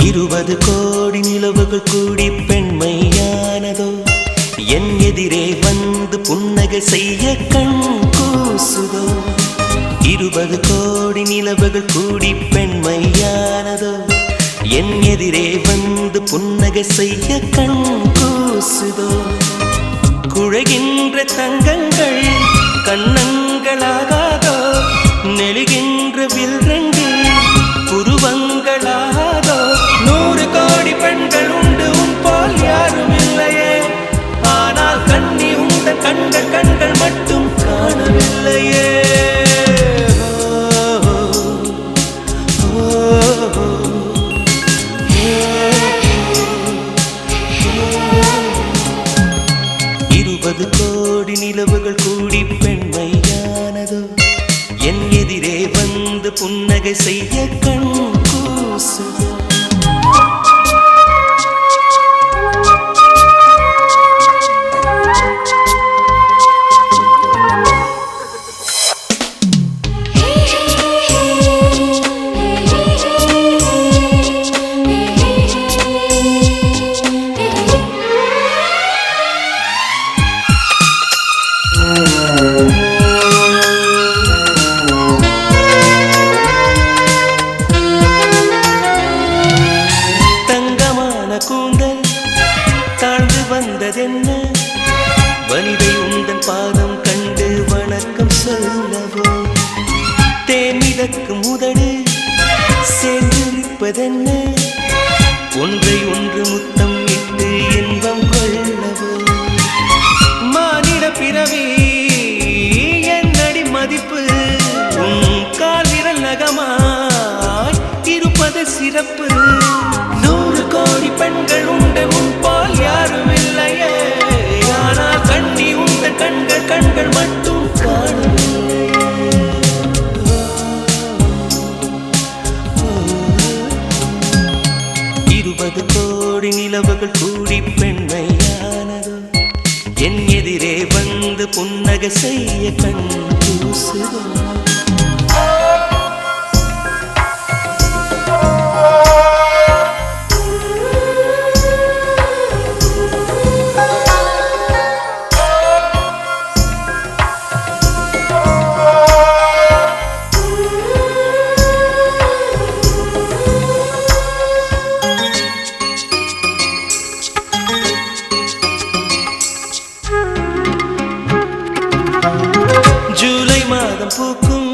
20 கோடி நிலவுகள் கூடி பெண்மையானதோ என் எதிரே வந்து புன்னகை செய்ய கண் கூசுதோ 20 கோடி நிலவுகள் கூடி பெண்மையானதோ என் எதிரே வந்து புன்னகை செய்ய கண் கூசுதோ குழைகின்ற தங்கங்கள் கண்ணங்களாகாதோ நெழுகின்ற வில்ரண்டு புருவங்களாகாதோ 100 கோடி பெண்கள் உண்டு உன் போல் யாரும் இல்லையே ஆனால் கண்ணி உந்த கண்கள் மட்டும் காணவில்லையே கோடி நிலவுகள் கூடி பெண்மையானதோ என் எதிரே வந்து புன்னகை செய்ய கண் கூசுதோ தங்கமான கூந்தல் தாழ்ந்து வந்ததென்ன வனிதை உந்தன் பாதம் கண்டு வணக்கம் சொல்லவோ தேனிதற்கு முதடு சேர்ந்திருப்பதென்ன ஒன்றை ஒன்று முத்தம் இட்டு இன்பம் கொள்ளவோ மானிட பிறவி என்னடி மதிப்பு உன் கால் விரல் நகமாய் இருப்பது சிறப்பு 100 கோடி பெண்கள் உண்டு உன் போல் யாரும் இல்லையே ஆனால் கண்ணி உந்த கண்கள் மட்டும் காணவில்லையே 20 கோடி நிலவுகள் கூடி பெண்மையானதோ என் எதிரே வந்து புன்னகை செய்ய கண் கூசுதோ ஜூலை மாதம் பூக்கும்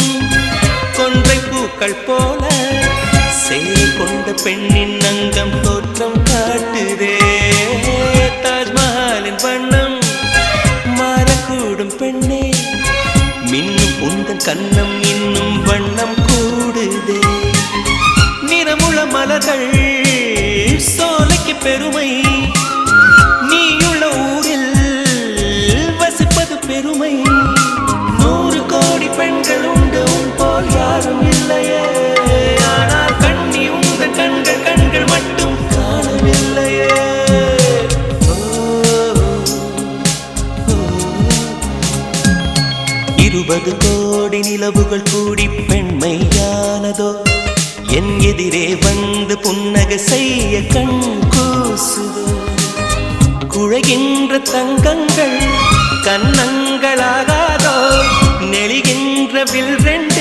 கொன்றை பூக்கள் போல சேலை கொண்ட பெண்ணின் அங்கம் தோற்றம் காட்டுதே தாஜ்மஹாலின் வண்ணம் மாறக்கூடும் பெண்ணே மின்னும் உந்தன் கண்ணம் இன்னும் வண்ணம் கூடுதே நிறமுள மலர்கள் சோலைக்கு பெருமை நீயுள்ள ஊரில் வசிப்பது பெருமை 100 கோடி பெண்கள் உண்டு உன் போல் யாரும் இல்லையே ஆனால் கண்ணி உந்த கண்கள் மட்டும் காணவில்லையே 20 கோடி நிலவுகள் கூடி பெண்மையானதோ என் எதிரே வந்து புன்னகை செய்ய கண் கூசுதோ குழைகின்ற தங்கங்கள் கண்ணங்களாகாதோ நெழுகின்ற வில்ரண்டு